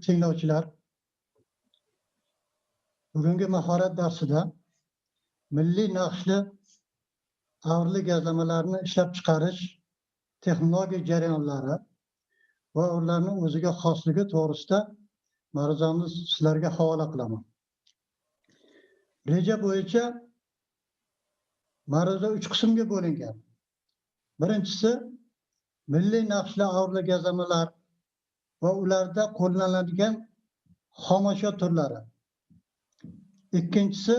tinglovchilar, bugungi mahorat darsida milliy naqshli avrli gazlamalarni ishlab chiqarish texnologik jarayonlari va ularning o'ziga xosligi to'g'risida ma'ruzamiz sizlarga havola qilaman. Reja bo'yicha ma'ruza 3 qismga bo'lingan. Birinchisi milliy naqshli avrli gazlamalar va ularda qo'llaniladigan xomashyo turlari. Ikkinchisi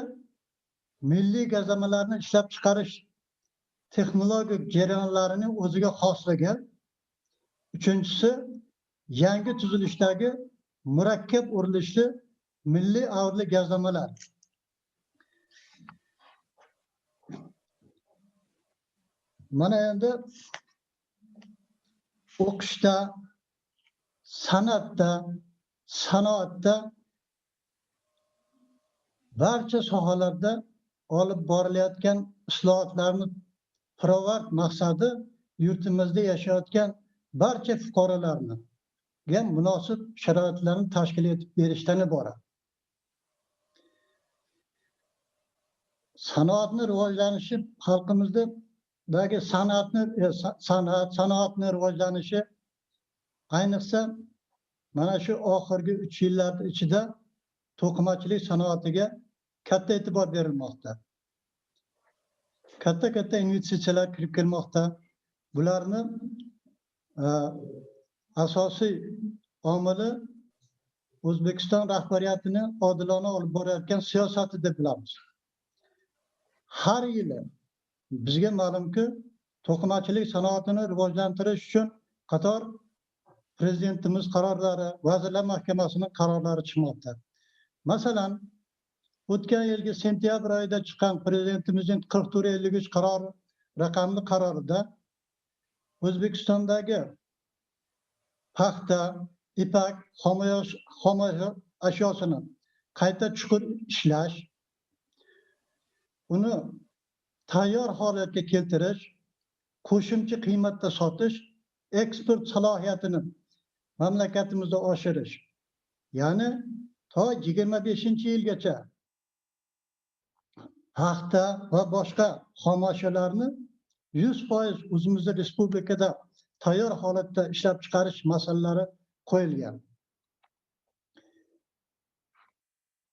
milliy gazlamalarni ishlab chiqarish texnologik jarayonlarining o'ziga xosligi. Uchinchisi yangi tuzilishdagi murakkab urilishli milliy avrli gazlamalar. Mana endi o'qishda, san'atda, sanoatda barcha sohalarda olib borilayotgan islohotlarni pirovard maqsadi yurtimizda yashayotgan barcha fuqarolarga munosib sharoitlarni tashkil etib berishdan iborat. Sanoatni rivojlanishi, xalqimizdagi sanoatni rivojlanishi ayniqsa mana shu oxirgi 3 yillar ichida to'qimachilik sanoatiga katta e'tibor berilmoqda. Katta investitsiyalar kirib kelmoqda. Bularni asosiy omili O'zbekiston rahbariyatining odilona olib borayotgan siyosati deb bilamiz. Har yili bizga ma'lumki, to'qimachilik sanoatini rivojlantirish uchun qator prezidentimiz qarorlari, vazirlar mahkamasining qarorlari chiqmoqda. Masalan, o'tgan yilgi sentyabr oyida chiqqan prezidentimizning 4453 qarori raqamli qarorida O'zbekistondagi paxta, ipak, xomashyo ashyosini qayta chuqur ishlash, uni tayyor holatga keltirish, qo'shimcha qiymatda sotish, eksport salohiyatini mamlakatimizda oshirish. Ya'ni to 25-yilgacha paxta va boshqa xomashyolarni 100% o'zimizda respublikada tayyor holatda ishlab chiqarish masalalari qo'yilgan.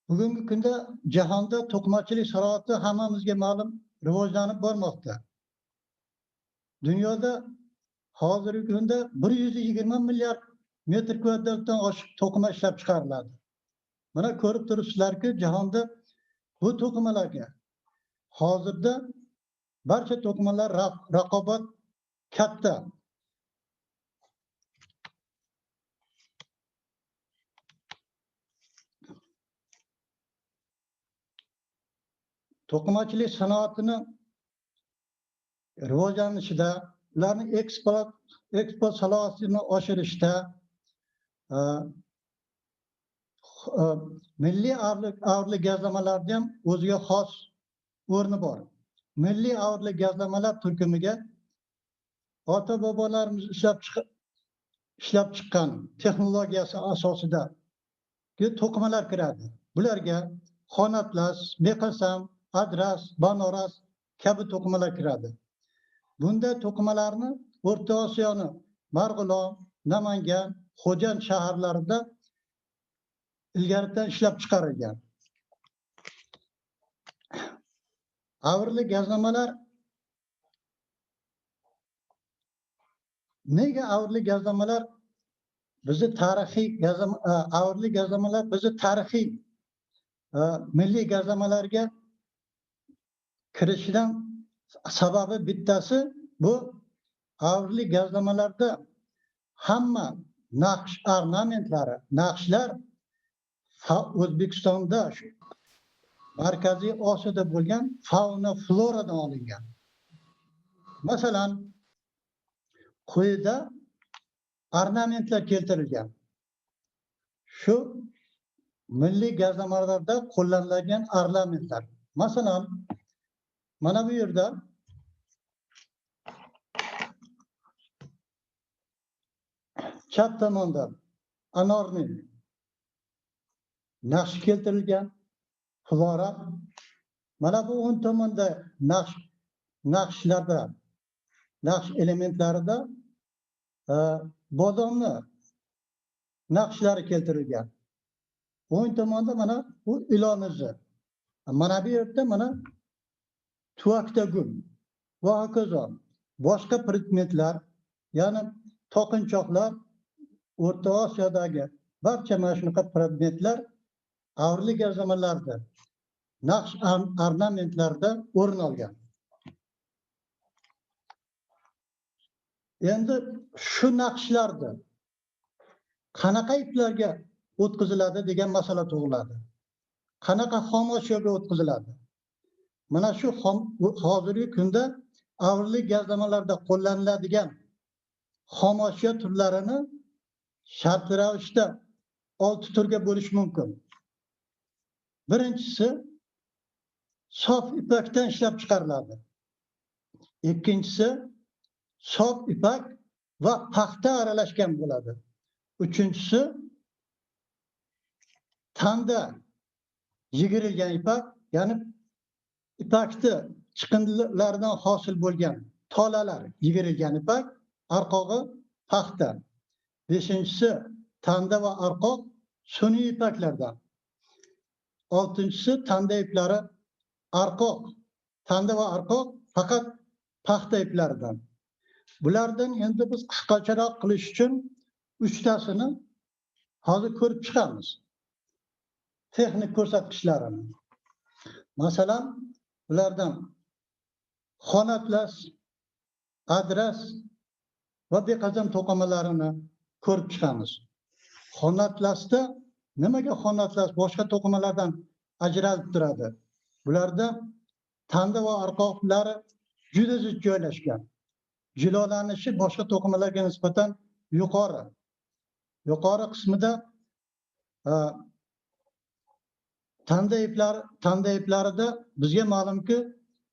Bugungi kunda jahonda to'qimachilik sanoati hammamizga ma'lum rivojlanib bormoqda. Dunyoda hozirgi kunda 120 milliard metr kvadratdan oshiq to'qima ishlab chiqariladi. Mana ko'rib turibsizlarki, jahonda bu to'qimalarga hozirda barcha to'qimalar raqobat katta. To'qimachilik sanoatini rivojlanishida, ularning eksport salohiyatini oshirishda milliy avrli gazlamalarda ham o'ziga xos o'rni bor. Milliy avrli gazlamalar turkumiga ota-bobolarimiz ishlab chiqqan texnologiyasi asosida to'qimalar kiradi. Bularga xonatlas, beqasam, adras, banoras kabi to'qimalar kiradi. Bunda to'qimalarni O'rta Osiyoning Marg'ilon, Namangan, Xo'jand shaharlarida ilgaridan ishlab chiqarilgan. Avrli gazlamalar nega avrli gazlamalar bizni tarixiy avrli gazlamalar bizni tarixiy milliy gazlamalarga kirishidan sababi bittasi bu avrli gazlamalarda hamma naqsh ornamentlari, naqshlar O'zbekistonda Markaziy Osiyoda bo'lgan fauna floradan olingan. Masalan, quyida ornamentlar keltirilgan. Shu milliy gazlamalarda qo'llaniladigan ornamentlar. Masalan, mana bu yerda chap tomonda anorning naqsh keltirilgan fuvora. Mana bu o'ng tomonda naqshlarda, naqsh elementlarida bodomni naqshlari keltirilgan. O'ng tomonda mana bu ilon izi. Mana bu yerda mana tuvakda gul va hokazo. Boshqa predmetlar, ya'ni to'qinchoqlar, O'rta Osiyodagi barcha mana shunaqa predmetlar avrli gazlamalarda, naqsh ornamentlarda o'rin olgan. Endi shu naqshlarni qanaqa iplarga o'tkaziladi degan masala tug'iladi. Qanaqa xomashyoga o'tkaziladi? Mana shu hozirgi kunda avrli gazlamalarda qo'llaniladigan xomashyo turlarini shartli ravishda 6 turga bo'lish mumkin. Birinchisi sof ipakdan ishlab chiqariladi. Ikkinchisi sof ipak va paxta aralashgan bo'ladi. Uchinchisi tanda yigirilgan ipak, ya'ni ipakni chiqindilaridan hosil bo'lgan tolalar yigirilgan ipak, arqog'i paxta. Beshinchisi tanda va arqoq sun'iy ipaklardan. Oltinchisi tanda iplari arqoq. Tanda va arqoq faqat paxta iplaridan. Bulardan endi biz qisqacharoq qilish uchun uchtasini hozir ko'rib chiqamiz. Texnik ko'rsatkichlarini. Masalan, bulardan xonatlas, adras va beqazam to'qimalarini ko'rib chiqamiz. Xonatlasda nimaga xonatlas boshqa to'qimalardan ajralib turadi? Bularda tanda va arqoqlari juda zid joylashgan. Jilolanishi boshqa to'qimalarga nisbatan yuqori. Yuqori qismida tanda iplarida bizga ma'lumki,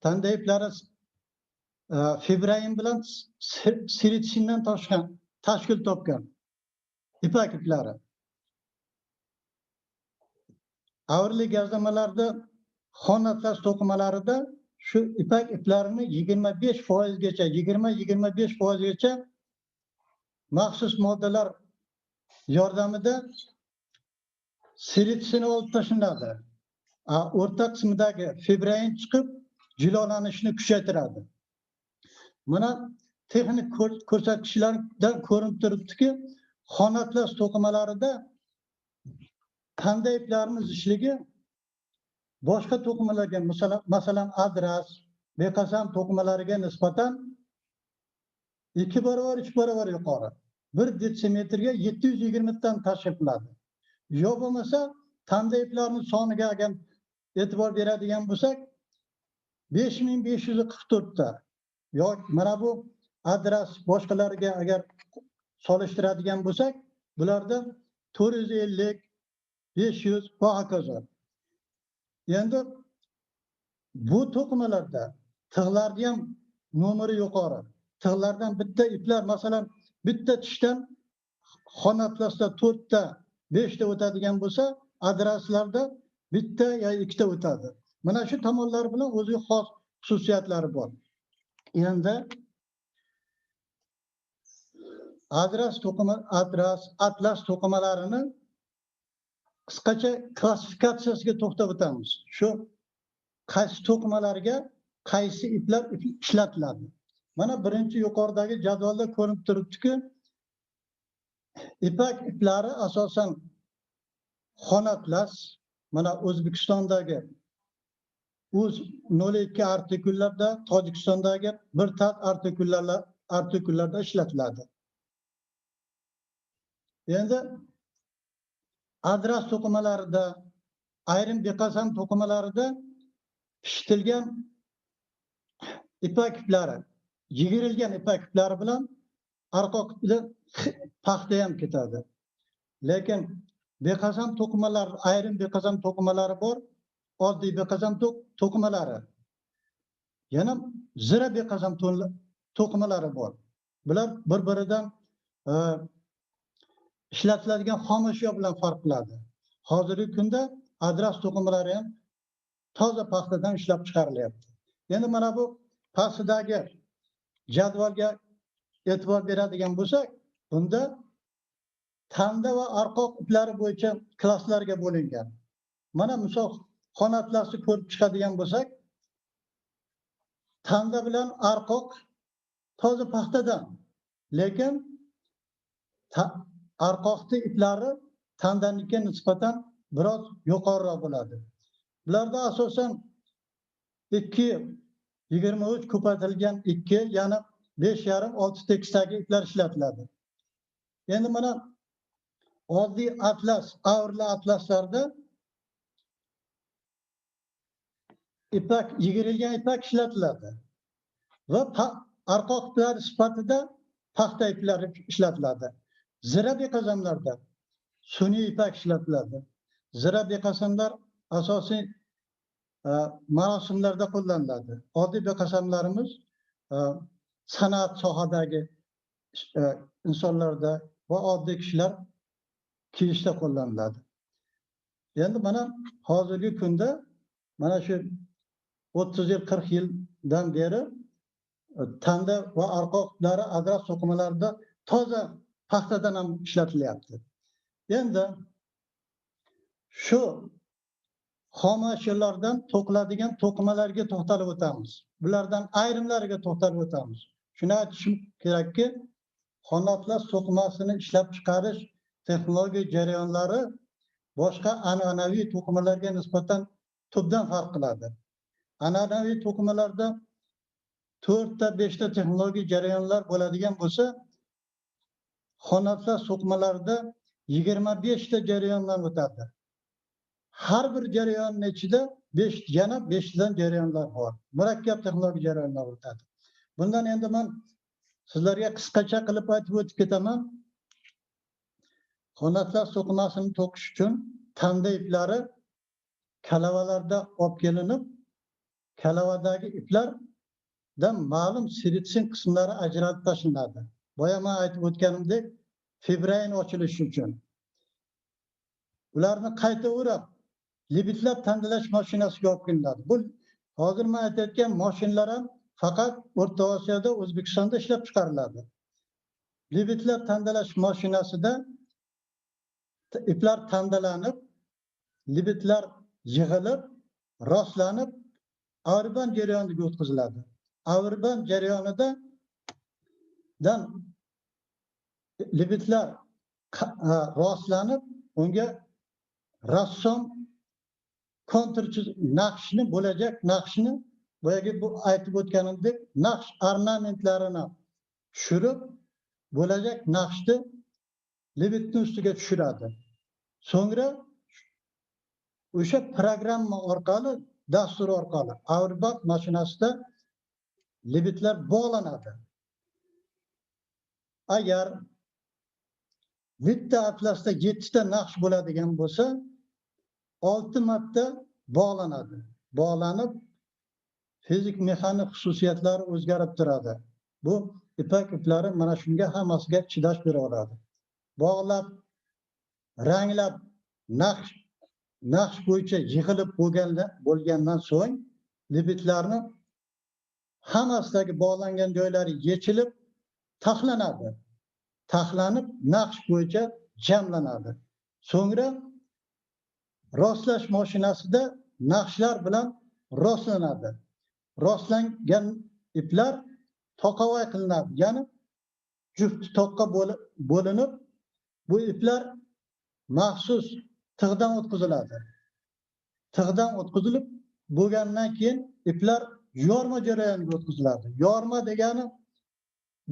tanda iplari fibrain bilan silisindan tashkil topgan ipak iplari. Avrli gazlamalarda xonatlas to'qimalarida shu ipak iplarini 25% gacha, 20-25% gacha maxsus moddalar yordamida silitsini olib tashlanadi. O'rta qismidagi fibrain chiqib jilolanishni kuchaytiradi. Mana texnik ko'rsatkichlardan ko'rinib turibdiki, xonatlas to'qimalarida tanda iplarining zichligi boshqa to'qimalarga, masalan adras, beqasam to'qimalariga nisbatan 2 barobar, 3 barobar yuqori. 1 detsimetrga 720 dan tashkil qiladi. Yo bo'lmasa tanda iplarining soniga agar e'tibor beradigan bo'lsak 5544 ta. Yo mana bu adras boshqalariga agar solishtiradigan bo'lsak, bularda 450, 500 va hokazo. Endi bu to'qimalarda tig'larning ham nomeri yuqori. Tig'lardan bitta iplar, masalan, bitta tishdan xonatlasda 4 ta, 5 ta o'tadigan bo'lsa, adraslarda bitta yo 2 ta o'tadi. Mana shu tomonlar bilan o'ziga xos xususiyatlari bor. Endi atlas to'qimalarini qisqacha klassifikatsiyasiga to'xtab o'tamiz. Shu qaysi to'qimalarga qaysi iplar ishlatiladi. Mana birinchi yuqoridagi jadvalda ko'rinib turibdiki, ipak iplari asosan xonatlas, mana O'zbekistondagi o'z 02 artikullarda, Tojikistondagi bir tat artikullarda ishlatiladi. Endi adras to'qimalarida, ayrim beqasam to'qimalarida pishitilgan ipak iplari, yigirilgan ipak iplari bilan arqoq bilan paxta ham ketadi. Lekin beqasam to'qimalar, ayrim beqasam to'qimalari bor, oddiy beqasam to'qimalari. Yana zira beqasam to'qimalari bor. Bular bir-biridan ishlatiladigan xomashyo bilan farq qiladi. hozirgi kunda adras to'qimalari ham toza paxtadan ishlab chiqarilyapti. Endi mana bu pastdagi jadvalga e'tibor beradigan bo'lsak, bunda tanda va arqoq iplari bo'yicha klasslarga bo'lingan. Mana misol xon atlasni ko'rib chiqadigan bo'lsak, tanda bilan arqoq toza paxtadan, lekin arqoqni iplari tandanikiga nisbatan biroz yuqoriroq bo'ladi. Bularda asosan 2-23 ko'paytirilgan 2, ya'ni 5,5-6 tekisdagi iplar ishlatiladi. Endi mana oddiy atlas, avrli atlaslarda ipak, yigirilgan ipak ishlatiladi va arqoq iplari sifatida paxta iplari ishlatiladi. Zira beqazamlarda sun'iy ipak ishlatiladi. Zira beqasamlar asosiy marosimlarda qo'llaniladi. Oddiy beqasamlarimiz san'at sohadagi insonlarda va oddiy kishilar kiyishda qo'llaniladi. Endi mana hozirgi kunda mana shu 30 yil, 40 yildan beri tanda va arqoqlari adras to'qimalarida toza paxtadan ham ishlatilyapti. Endi shu xom ashyolardan to'qiladigan to'qimalarga to'xtalib o'tamiz. Bulardan ayrimlariga to'xtalib o'tamiz. Shuni aytishim kerakki, xon atlas to'qimasini ishlab chiqarish texnologik jarayonlari boshqa an'anaviy to'qimalarga nisbatan tubdan farq qiladi. An'anaviy to'qimalarda 4 ta 5 ta texnologik jarayonlar bo'ladigan bo'lsa, xon atlas to'qimalarida 25 ta jarayondan o'tadi. Har bir jarayonning ichida 5 tadan jarayonlar bor. Murakkab texnologik jarayonlar o'tadi. Bundan endi men sizlarga qisqacha qilib aytib o'tib ketaman. Xon atlas to'qimasini to'qish uchun tanda iplari kalavalarda olib kelinib, kalavadagi iplardan ma'lum siritsin qismlari ajratib tashlanadi. Boya men aytib o'tganimdek, fibrayn ochilishi uchun. Ularni qayta o'rab, libitlab tandalash mashinasiga olib kelinadi. Bu hozir men aytayotgan mashinalar ham faqat O'rta Osiyoda, O'zbekistonda ishlab chiqariladi. Libitlab tandalash mashinasida iplar tandalanib, libitlar yig'ilib, rostlanib, avrban jarayoniga o'tkaziladi. Avrban jarayonida libitlar rostlanib, unga rassom kontur naqshni, bo'lajak naqshni, boyagi bu aytib o'tganimdek naqsh ornamentlarini tushirib, bo'lajak naqshni libitning ustiga tushiradi. So'ngra o'sha programma orqali, dastur orqali avrbat mashinasida libitlar bog'lanadi. Agar bitta atlasda 7 ta naqsh bo'ladigan bo'lsa, 6 marta bog'lanadi. Bog'lanib, fizik mexanik xususiyatlari o'zgarib turadi. Bu ipak iplari mana shunga hammasiga chidash bera oladi. Bog'lab, ranglab, naqsh bo'yicha yig'ilib bo'lgandan so'ng libitlarni hammasidagi bog'langan joylari yechilib, taxlanadi. Taxlanib, naqsh bo'yicha jamlanadi. So'ngra rostlash mashinasida naqshlar bilan rostlanadi. Rostlangan iplar toqavoy qilinadi. Ya'ni juft toqqa bo'linib, bu iplar maxsus tig'dan o'tkaziladi. Tig'dan o'tkazilib bo'lgandan keyin iplar yorma jarayoniga o'tkaziladi. Yorma degani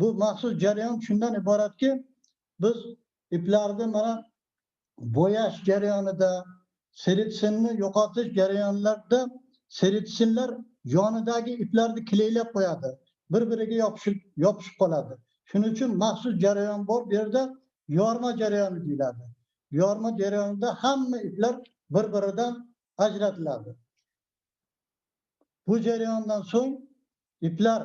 bu maxsus jarayon shundan iboratki, biz iplarni mana bo'yash jarayonida, seritsinni yo'qotish jarayonlarida seritsinlar yonidagi iplarni kilaylab qo'yadi. Bir-biriga yopishib qoladi. Shuning uchun maxsus jarayon bor, bu yerda yorma jarayoni deyiladi. Yorma jarayonida hamma iplar bir-biridan ajratiladi. Bu jarayondan so'ng iplar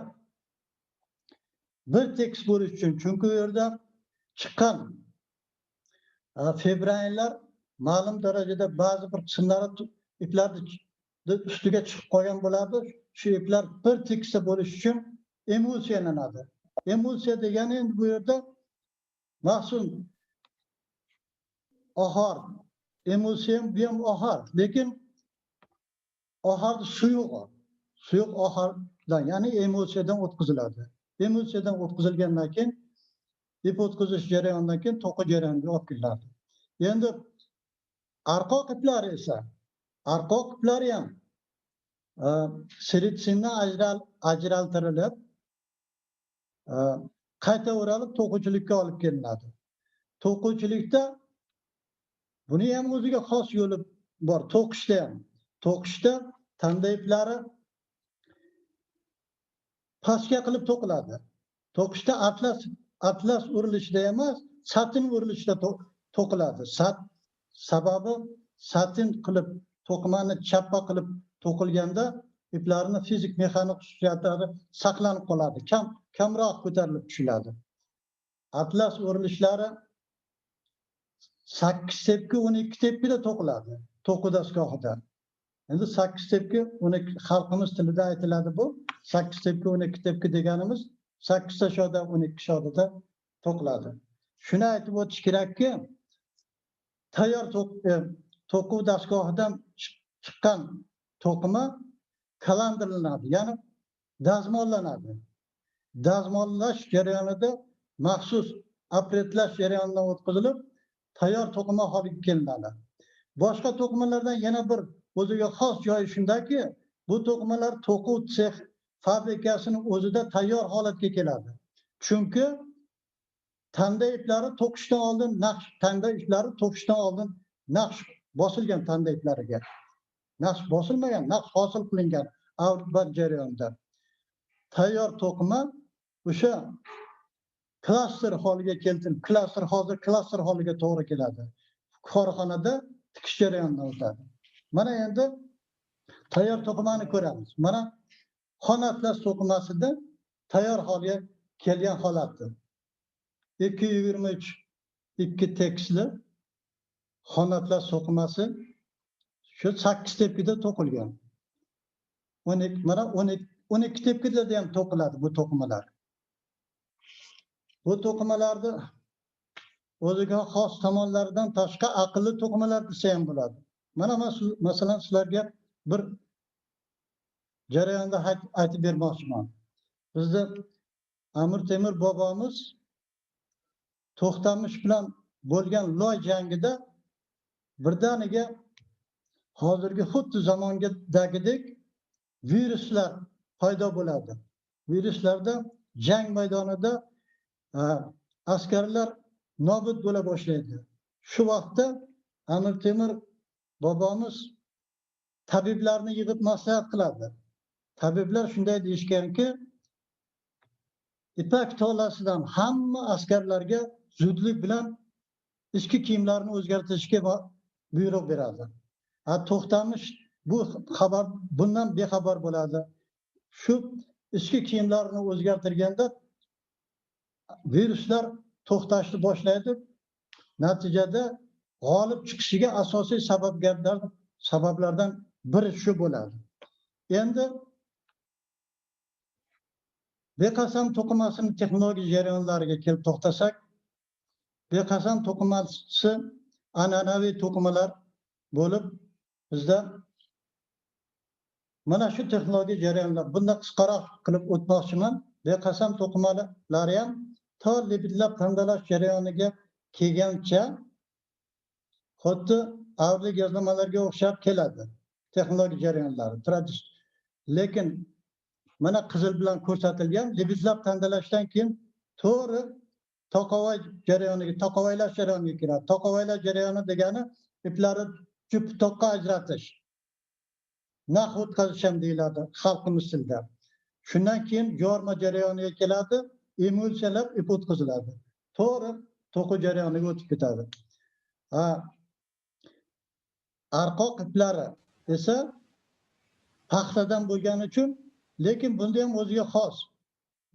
bir tekis bo'lish uchun, chunki u yerda chiqqan fibraynlar ma'lum darajada ba'zi bir qismlari iplarni ustiga chiqib qolgan bo'ladi. Shu iplar bir tekisda bo'lish uchun emulsiyalanadi. Emulsiya degani endi bu yerda mahsul ohor, emulsiya bu ham ohor, lekin ohorni suyuq ohordan, ya'ni emulsiyadan o'tkaziladi. Emulsiyadan o'tkazilgandan keyin ip o'tkazish jarayonidan keyin to'qi jarayoniga olib keladi. Endi arqoq iplari esa, arqoq iplari ham silitsindan ajraltirilib, qayta o'ralib to'quvchilikka olib kelinadi. To'quvchilikda buni ham o'ziga xos yo'li bor. To'qishda ham. To'qishda tanda iplari pastga qilib to'qiladi. To'qishda atlas urilishida emas, satin urilishida to'qiladi. Sababi satin qilib to'qimani chappa qilib to'qilganda iplarning fizik mexanik xususiyatlari saqlanib qoladi. Kamroq ko'tarilib tushiladi. Atlas urilishlari 8 tepki 12 tepkida to'qiladi. To'qu dastgohida. Endi 8 tepki 12 xalqimiz tilida aytiladi bu. 8 tepki 12 tepki deganimiz 8 ta shoda 12 shodada to'qiladi. Shuni aytib o'tish kerakki, tayyor to'quv dastgohidan chiqqan to'qima kalandrlanadi, ya'ni dazmollanadi. Dazmollash jarayonida maxsus apretlash jarayonidan o'tkazilib, tayyor to'qima holiga kelinadi. Boshqa to'qimalardan yana bir o'ziga xos joyi shundaki, bu to'qimalar to'quv sex fabrikasining o'zida tayyor holatga keladi. Chunki tanda iplari to'qishdan oldin naqsh bosilgan tanda iplariga. Naqsh bosilmagan, naqsh hosil qilingan avval jarayonda. Tayyor to'qima o'sha klaster holiga keltirilib, klaster holiga to'g'ri keladi. Korxonada tikish jarayonidan o'tadi. Mana endi tayyor to'qimani ko'ramiz. Mana xon atlas to'qimasida tayyor holga kelgan holatdir. 223 2 tekisli xon atlas to'qimasi shu 8 tepkida to'qilgan. 12 tepkida ham to'qiladi bu to'qimalar. Bu to'qimalarni o'ziga xos tomonlaridan tashqari aqlli to'qimalar desa ham bo'ladi. Mana masalan sizlarga bir jarayonda aytib bermoqchiman. Bizda Amir Temur bobomiz To'xtamish bilan bo'lgan loy jangida birdaniga hozirgi xuddi zamongidagidek viruslar paydo bo'ladi. Viruslarda jang maydonida askarlar nobud bo'la boshlaydi. Shu vaqtda Amir Temur bobomiz tabiblarni yig'ib maslahat qiladi. Tabiblar shunday deyishganki, ipak tolasidan hamma askarlarga zudlik bilan ichki kiyimlarini o'zgartirishga buyruq beradi. To'xtamish bu xabar bundan bexabar bo'ladi. Shu ichki kiyimlarini o'zgartirganda viruslar to'xtashni boshlaydi. Natijada g'olib chiqishiga asosiy sabablardan biri shu bo'ladi. Endi Beqasam to'qimasining texnologik jarayonlariga kelib to'xtasak, Beqasam to'qimasi an'anaviy to'qimalar bo'lib, bizda mana shu texnologik jarayonlar, bunda qisqaroq qilib o'tmoqchiman. Beqasam to'qimalari ham to libidlab tandalash jarayoniga kelgancha xuddi avli gazlamalarga o'xshab keladi texnologik jarayonlari. Lekin mana qizil bilan ko'rsatilgan libidlab tandalashdan keyin to'g'ri toqovaylash jarayoniga kiradi. Toqovaylash jarayoni degani iplari jup toqqa ajratish. Naq o'tkazish ham deyiladi xalqimiz tilida. Shundan keyin yorma jarayoniga keladi, emulsiyalab ip o'tkaziladi. To'g'ri to'quv jarayoniga o'tib ketadi. Arqoq iplari esa paxtadan bo'lgani uchun, lekin bunda ham o'ziga xos.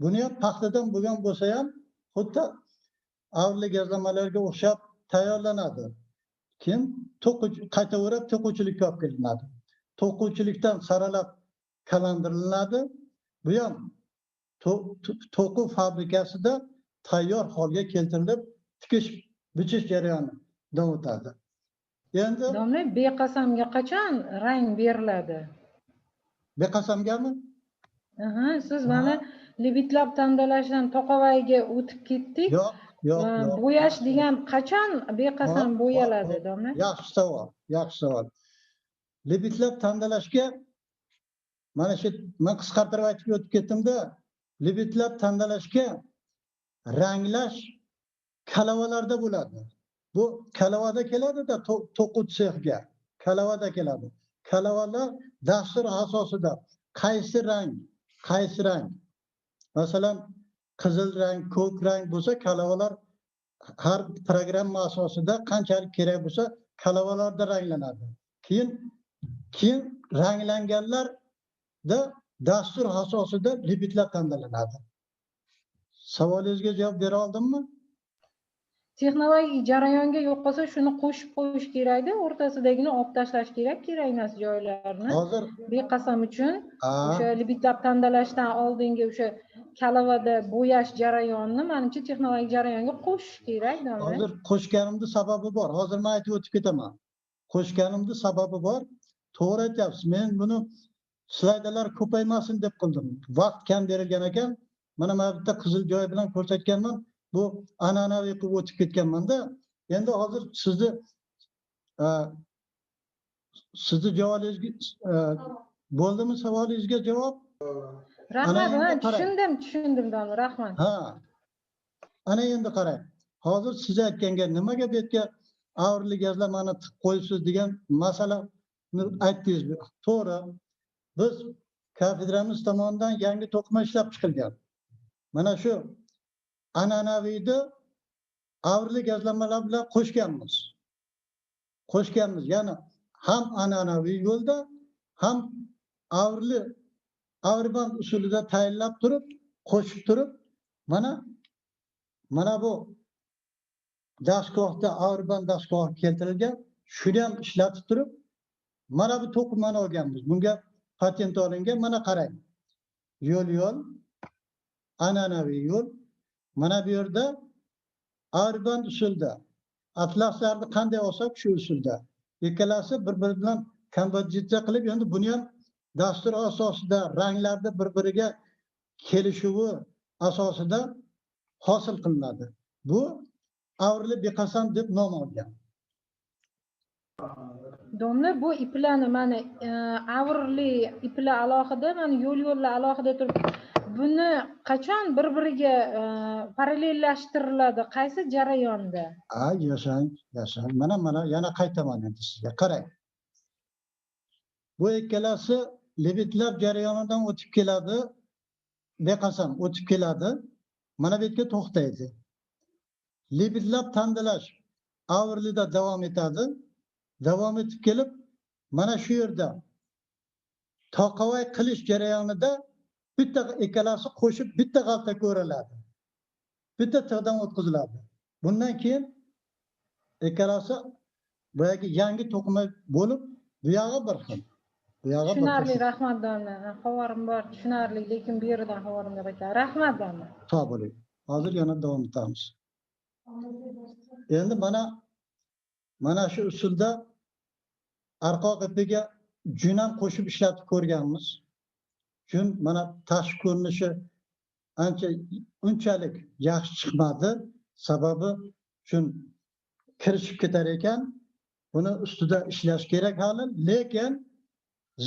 Buni ham paxtadan bo'lgan bo'lsa ham xuddi avli gazlamalarga o'xshab tayyorlanadi. Keyin qaytaverib to'quvchilikka olib kelinadi. To'quvchilikdan saralab kalandiriladi. Bu ham to'quv fabrikasida tayyor holga keltirilib tikish bichish jarayoni davom etadi. Endi Domla, beqasamga qachon rang beriladi? beqasamgami? Siz mana lebitlab tandalashdan To'qavayga o'tib ketdik. Yo'q. Bo'yash degan qachon beqasam bo'yaladi, domla? Yaxshi savol. Lebitlab tandalashga mana shu men qisqartirib aytib o'tib ketdimda, lebitlab tandalashga ranglash kalavalarda bo'ladi. Bu kalavada keladi-da to'quv sexga. Kalavada keladi. Kalavalar dastur asosida qaysi rang? Masalan, qizil rang, ko'k rang bo'lsa, kalavalar har programma asosida qanchalik kerak bo'lsa, kalavalarda ranglanadi. Keyin ranglanganlarda dastur asosida libitlar tanlanadi. Savolingizga javob bera oldimmi? Texnologik jarayonga yo'q qolsa shuni qo'shib qo'yish kerakda, o'rtasidagini olib tashlash kerak emas joylarni. Hozir beqasam uchun o'sha libitlab tandalashdan oldingi o'sha kalavada bo'yash jarayonini menimcha texnologik jarayonga qo'shish kerak. Hozir qo'shganimda sababi bor. Hozir men aytib o'tib ketaman. Qo'shganimda sababi bor. To'g'ri aytyapsiz. Men buni slaydalar ko'paymasin deb qildim. Vaqt kam berilgan ekan. Mana men bitta qizil joy bilan ko'rsatganman. Bu an'anaviy qilib o'tib ketganman-da. Endi hozir sizni javobingizga bo'ldimi savolingizga javob? Rahmat, tushundim domla, rahmat. Ana endi qarang. Hozir siz aytganga nimaga bu yerga avrli gazlar mana tiqib qo'yibsiz degan masalani aytdingiz. To'g'ri. Biz kafedramiz tomonidan yangi to'qima ishlab chiqilgan. Mana shu an'anaviyni avrli gazlamalar bilan qo'shganmiz. Ya'ni ham an'anaviy yo'lda, ham avriband usulida tayinlab turib, qo'shib turib, mana bu dastgohda avriband dastgohi keltirilgan, shuni ham ishlatib turib, mana bu to'qimani olganmiz. Bunga patent olingan. Mana qarang. Yo'l, an'anaviy yo'l. Mana bu yerda avriband usulda atlaslarni qanday olsak shu usulda. Ikkalasi bir-biri bilan kompozitsiya qilib, endi buni ham dastur asosida ranglarda bir-biriga kelishuvi asosida hosil qilinadi. Bu avrli beqasam deb nom olgan. Domla, bu iplarni mana avrli iplar alohida, mana yo'llar alohida turib, buni qachon bir-biriga parallellashtiriladi? Qaysi jarayonda? Yashang. Mana yana qaytaman endi sizga. Qarang. Bu ikkalasi lebitlab jarayonidan o'tib keladi. Beqasam o'tib keladi. Mana bu yerga to'xtaydi. Lebitlab tandalash avrlida davom etadi. Davom etib kelib, mana shu yerda toqavay qilish jarayonida bitta ikkalasi qo'shib bitta g'alta ko'riladi. Bitta tig'dan o'tkaziladi. Bundan keyin ikkalasi boyagi yangi to'qima bo'lib, bu yog'i bir xil. Tushunarli, rahmat domla. Xabarim bor, tushunarli, lekin bu yerdan xabarim yo'q ekan. Rahmat domla. Sog' bo'ling. Hozir yana davom etamiz. Endi mana shu usulda arqoq ipiga jun ham qo'shib ishlatib ko'rganmiz. Jun mana tashqi ko'rinishi unchalik yaxshi chiqmadi. Sababi jun kirishib ketar ekan. Buni ustida ishlash kerak hali, lekin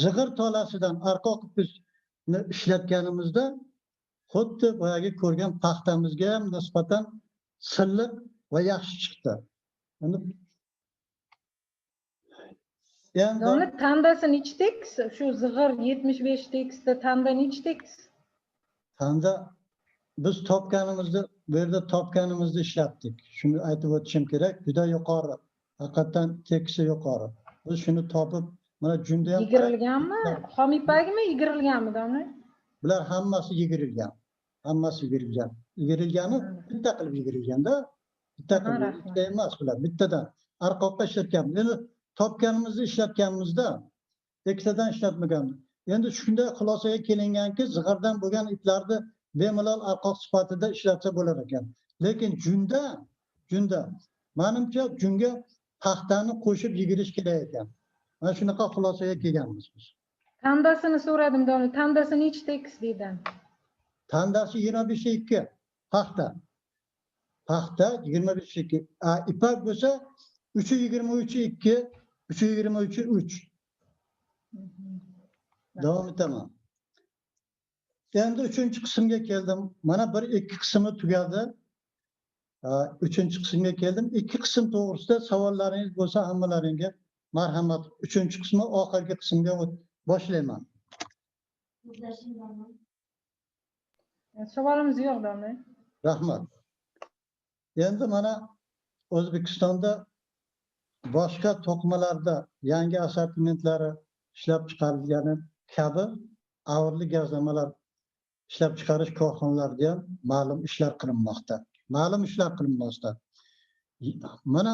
zig'ir tolasidan arqoq ipni ishlatganimizda xuddi boyagi ko'rgan paxtamizga ham nisbatan silliq va yaxshi chiqdi. Domla, tandasi nechi tekis? Shu zig'ir 75 tekisda tanda nechi tekis? Tanda biz topganimizni, bu yerda topganimizni ishlatdik. Shuni aytib o'tishim kerak. Juda yuqori. Haqiqatan tekisi yuqori. Biz shuni topib, mana junda ham yigirilganmi? Xom ipagimi, yigirilganmi domla? Bular hammasi yigirilgan. Yigirilgani bitta qilib yigirilganda, bitta qilib emas bular. Bittadan arqoqqa ishlatgan. Endi topganimizni ishlatganimizda ikkitadan ishlatmaganmiz. Endi shunday xulosaga kelinganki, zig'irdan bo'lgan iplarni bemalol arqoq sifatida ishlatsa bo'lar ekan. Lekin junda menimcha junga paxtani qo'shib yigirish kerak ekan. Mana shunaqa xulosaga kelganmiz biz. Tandasini so'radim domla. Tandasi nechta x deydi? Tandasi 25'e 2 paxta. Paxta 25'e 2. İpak bo'lsa 3'ü 23'e 2, 3'ü 23'e 3. Devam etemem. Endi 3-chi qismga keldim. Mana bir ikki qismi tugadi. 3-chi qismga keldim. Ikki qism to'g'risida savollaringiz bo'lsa hammalaringga marhamat. 3-chi qismi oxirgi qismga boshlayman. Savolimiz yo'q domla. Rahmat. Endi mana O'zbekistonda boshqa to'qimalarda yangi assortimentlari ishlab chiqarilgani kabi avirli gazlamalar ishlab chiqarish korxonalarida ham ma'lum ishlar qilinmoqda. Mana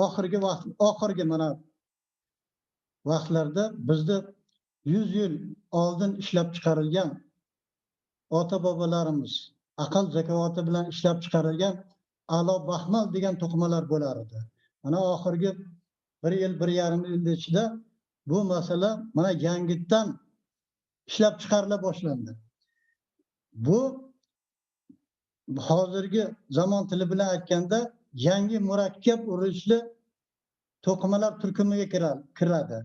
oxirgi mana vaqtlarda bizda 100 yil oldin ishlab chiqarilgan ota-bobolarimiz aql zakovati bilan ishlab chiqarilgan a'lo baxmal degan to'qimalar bo'lar edi. Mana oxirgi 1 yil, 1,5 yil ichida bu masala mana yangitdan ishlab chiqarila boshlandi. Bu hozirgi zamon tili bilan aytganda yangi murakkab urilishli to'qimalar turkumiga kiradi.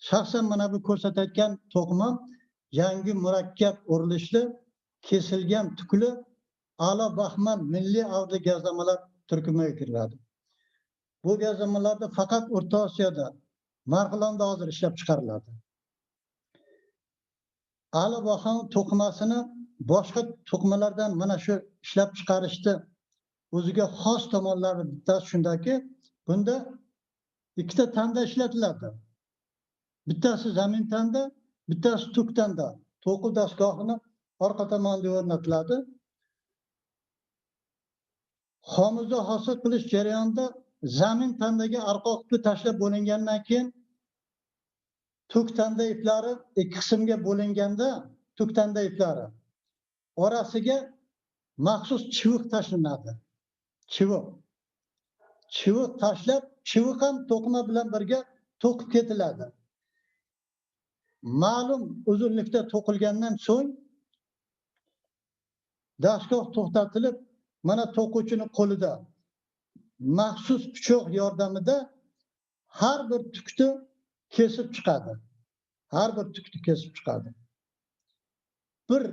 Shaxsan mana bu ko'rsatayotgan to'qima yangi murakkab urilishli kesilgan tukli a'lo baxmal milliy avdi gazlamalar turkumiga kiradi. Bu gazlamalarda faqat O'rta Osiyoda, Marg'ilonda hozir ishlab chiqariladi. A'lo baxmal to'qimasini boshqa to'qimalardan mana shu ishlab chiqarishda o'ziga xos tomonlari bittasi shundaki, bunda ikkita tanda ishlatiladi. Bittasi zamin tanda, bittasi tuk tanda. To'qi dastgohini orqa tomonda o'rnatiladi. Xomuza hosil qilish jarayonida zamin tandaga arqoqni tashlab bo'lingandan keyin tuk tanda iplari ikki qismga bo'linganda tuk tanda iplari orasiga maxsus chiviq tashlanadi. Chiviq tashlab, chiviq ham to'qima bilan birga to'qib ketiladi. Ma'lum uzunlikda to'qilgandan so'ng dastgoh to'xtatilib, mana to'quvchining qo'lida maxsus pichoq yordamida har bir tukni kesib chiqadi. 1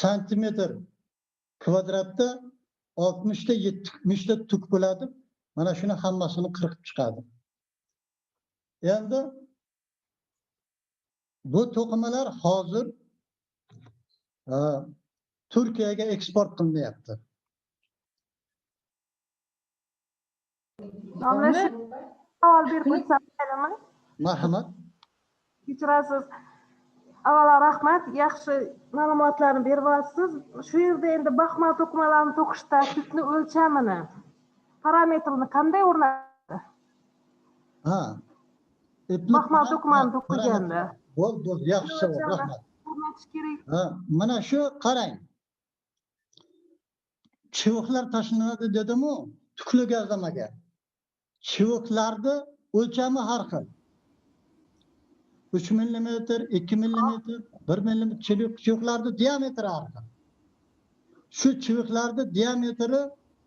santimetr kvadratda 60 ta 70 ta tuk bo'ladi. Mana shuni hammasini qirqib chiqadi. Endi bu to'qimalar hozir Turkiyaga eksport qilinyapti. Domla savol berib o'tsam bo'ladimi? Marhamat. Kechirasiz. Avvalo rahmat, yaxshi ma'lumotlarni beryapsiz. Shu yerda endi baxmal to'qimalarni to'qishda tukni o'lchamini, parametrini qanday o'rnatadi? Baxmal to'qimani to'qiganda. Bo'ldi, yaxshi savol, rahmat. O'rnatish kerak. Mana shu qarang. Chiviqlar tashlanadi dedim-ku, tukli gazlamaga. Chiviqlarni o'lchami har xil. 3 mm, 2 mm, 1 mm chiviqlarni diametri har xil. Shu chiviqlarni diametri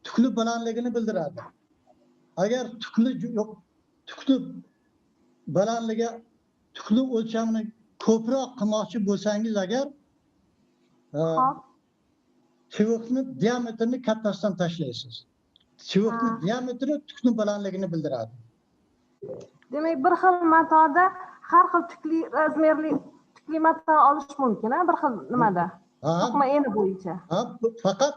tukli balandligini bildiradi. Agar tukli balandligi, tukli o'lchamini ko'proq qilmoqchi bo'lsangiz agar chiviqni diametrini kattasidan tashlaysiz. Chiviqni diametri tukni balandligini bildiradi. Demak, bir xil matoda har xil tukli razmerli tukli mato olish mumkin, bir xil nimada? To'qima eni bo'yicha. Faqat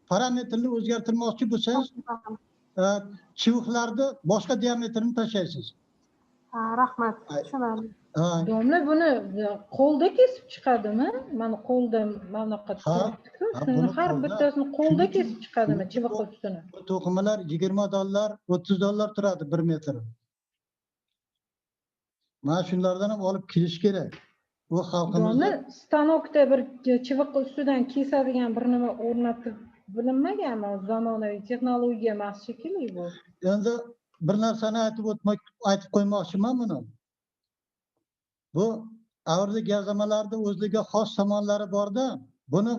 parametrni o'zgartirmoqchi bo'lsangiz, chiviqlarni boshqa diametrini tashlaysiz. Rahmat, tushunarli. Ha, Domla buni qo'lda kesib chiqadimi? Mana qo'lda mana bunaqa Ha, turibdi-ku. ha, Shuni buni har qo'lda- bittasini qo'lda shuning uchun- kesib chiqadimi shuning uchun chiviqli ustini? bu to'qimalar $20, $30 turadi 1 metr. Mana shunlardan ham olib kelish kerak. Bu Domla xalqimizda stanokda bir chiviqli ustidan kesadigan bir nima o'rnatib bilinmaganmi? Zamonaviy texnologiya emas shekilli bu. endi bir narsani aytib qo'ymoqchiman buni. Bu avrli gazlamalarda o'ziga xos tomonlari borda, buni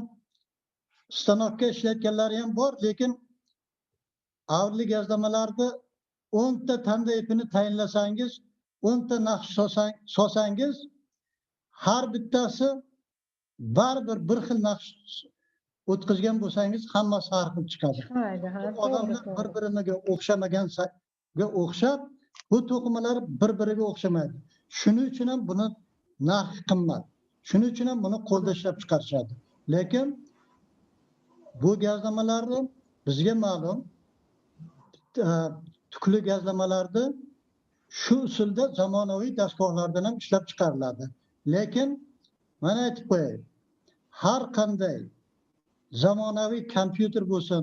stanokka ishlatganlari ham bor, lekin avrli gazlamalarda 10 ta tanda ipini tayinlasangiz, 10 ta naqsh solsangiz, har bittasi baribir bir xil naqsh o'tkazgan bo'lsangiz, hammasi har xil chiqadi. Chiqmaydi, ha, to'g'ri, Odamlar to'g'ri. bir-biriga o'xshamaganga o'xshab, bu to'qimalar bir-biriga o'xshamaydi. Shuning uchun ham buni narxi qimmat. Shuning uchun ham buni qo'lda ishlab chiqarishadi. Lekin bu gazlamalarni bizga ma'lum, tukli gazlamalarda shu usulda zamonaviy dastgohlardan ham ishlab chiqariladi. Lekin mana aytib qo'yay, har qanday zamonaviy kompyuter bo'lsin,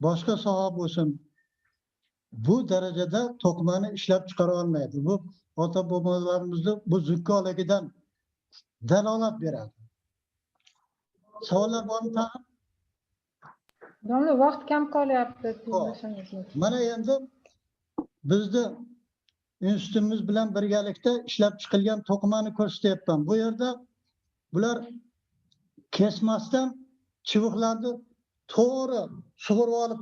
boshqa soha bo'lsin, bu darajada to'qimani ishlab chiqara olmaydi. Bu ota bobolarimizni bu zukkolagidan dalolat beradi. Savollar bormi tag'in? Domla vaqt kam qolyapti. Mana endi bizni institutimiz bilan birgalikda ishlab chiqilgan to'qimani ko'rsatyapman. Bu yerda bular kesmasdan chiviqlarni to'g'ri sug'urib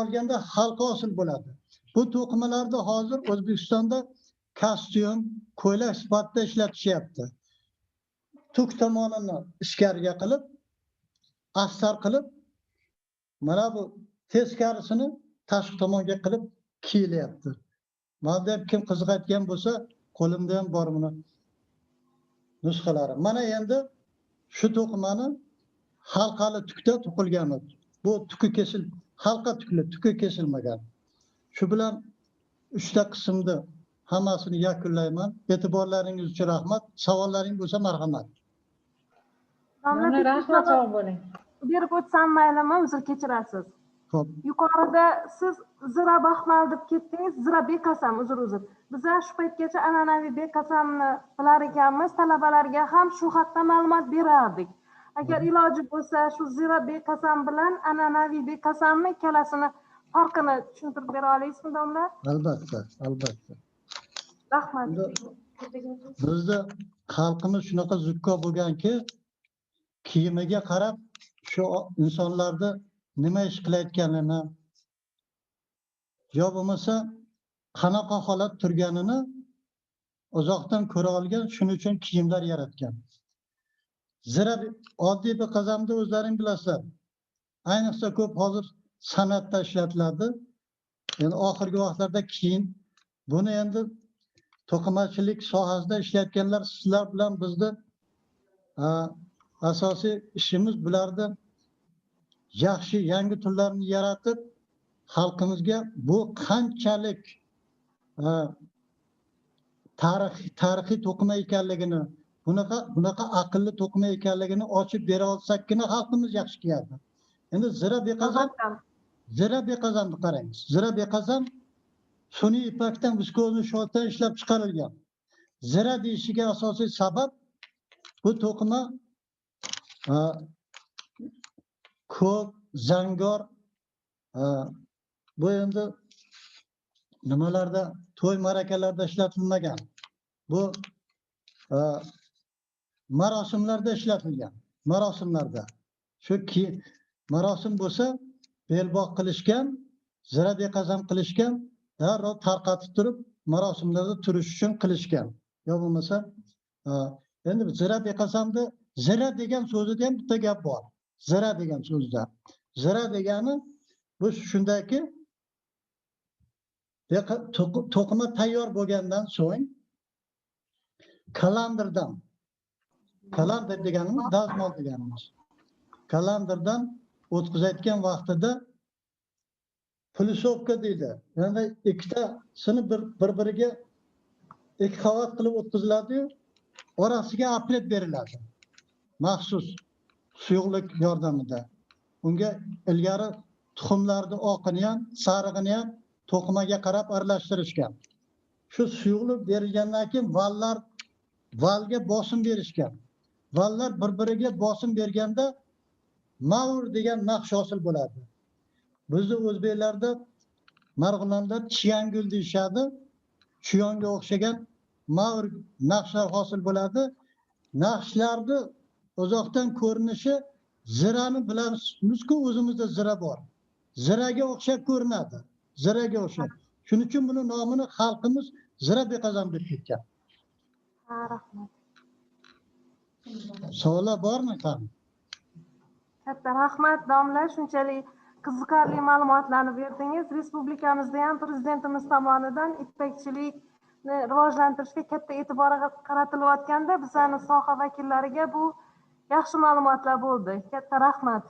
olganda halqa hosil bo'ladi. Bu to'qimalarda hozir O'zbekistonda kostyum, ko'ylak sifatida ishlatishyapti. Tuk tomonini ichkariga qilib, astar qilib, mana bu teskarisini tashqi tomonga qilib kiyilyapti. Mana deb kim qiziqayotgan bo'lsa, qo'limda ham bor buni nusxalari. Mana endi shu to'qimani halqali tukda to'qilgani. Bu halqa tukli, tuki kesilmagan. Shu bilan 3 ta qismni hammasini yakunlayman. E'tiborlaringiz uchun rahmat. Savollaring bo'lsa marhamat. Domla rahmat, sog' bo'ling. Berib o'tsam maylimi, uzr kechirasiz. Xo'p. Yuqorida siz Zira Baxmal deb ketdingiz, Zira Bekasam, uzr. Biza shu paytgacha an'anaviy Bekasamni bilar ekanmiz, talabalarga ham shu haqda ma'lumot berardik. Agar iloji bo'lsa, shu Zira Bekasam bilan an'anaviy Bekasamni ikkalasini farqini tushuntirib bera olasizmi, domla? Albatta, albatta. Rahmat. Bizda xalqimiz shunaqa zukko bo'lganki, kiyimiga qarab shu insonlarni nima ish qilayotganini yo bo'lmasa qanaqa holat turganini uzoqdan ko'ra olgan, shuning uchun kiyimlar yaratgan. Zira oddiy bir qazamda o'zlaring bilasizlar. Ayniqsa ko'p hozir san'atda ishlatiladi. Endi oxirgi vaqtlarda keyin buni endi to'qimachilik sohasida ishlayotganlar sizlar bilan bizni asosiy ishimiz bularni yaxshi yangi turlarni yaratib xalqimizga bu qanchalik tarixiy to'qima ekanligini, bunaqa aqlli to'qima ekanligini ochib bera olsakkina xalqimiz yaxshi kiyadi. Endi Zira Bekazamni qarangiz. Zira Bekazam sun'iy ipakdan, viskozni sho'rdan ishlab chiqarilgan. Zira deyishiga asosiy sabab bu to'qima ko'k, zangor, bu endi nimalarda, to'y ma'rakalarda ishlatilmagan. Bu marosimlarda ishlatilgan. Marosimlarda. Shu marosim bo'lsa, belbog' qilishgan, Zira Bekazam qilishgan, darrov tarqatib turib, marosimlarda turish uchun qilishgan. Yo bo'lmasa, endi Zira Bekazamda zira degan so'zida ham bitta gap bor. Zira degan so'zda. Zira degani bu shundaki to'qima tayyor bo'lgandan so'ng kalandirdan, kalandir deganimiz dazmol deganimiz. Kalandirdan o'tkazayotgan vaqtida plisovka deydi. Ya'ni ikkitasini bir-biriga ikki qavat qilib o'tkaziladi, orasiga aplet beriladi. Maxsus suyuqlik yordamida. Unga ilgari tuxumlarni oqini ham, sarig'ini ham to'qimaga qarab aralashtirishgan. Shu suyuqlik berilgandan keyin valga bosim berishgan. Vallar bir-biriga bosim berganda mavr degan naqsh hosil bo'ladi. Bizning o'zbeklarda Marg'ilonda chiyangul deyishadi. Chiyonga o'xshagan mavr naqshlar hosil bo'ladi. Naqshlarni uzoqdan ko'rinishi zirani bilamizku, o'zimizda zira bor. Ziraga o'xshab ko'rinadi. Ziraga o'xshab. Shuning uchun buni nomini xalqimiz zira beqazam deb ketgan. Ha, rahmat. Savollar bormi qani? Katta rahmat domla, shunchalik qiziqarli ma'lumotlarni berdingiz. Respublikamizda ham prezidentimiz tomonidan ipakchilikni rivojlantirishga katta e'tibor qaratilayotganda bizlarning soha vakillariga bu yaxshi ma'lumotlar bo'ldi. Katta rahmat.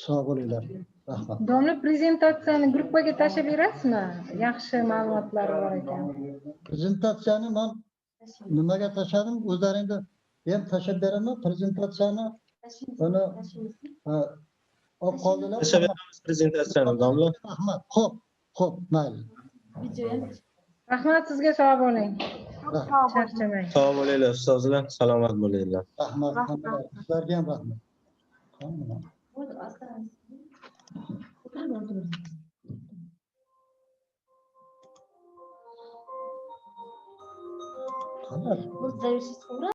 Sog' bo'linglar. Rahmat. Domla, prezentatsiyani gruppaga tashlab berasizmi? Yaxshi ma'lumotlar bor ekan. Prezentatsiyani men nimaga tashladim? O'zlaringda ham tashlab beraman. Prezentatsiyani buni olib qoldilar. Tashlab beramiz prezentatsiyani, domla. Rahmat. Xo'p, mayli. Rahmat sizga, sog' bo'ling. Sog' bo'ling. Charchamang. Sog' bo'linglar ustozlar, salomat bo'linglar. Rahmat. Sizlarga ham rahmat. Qani?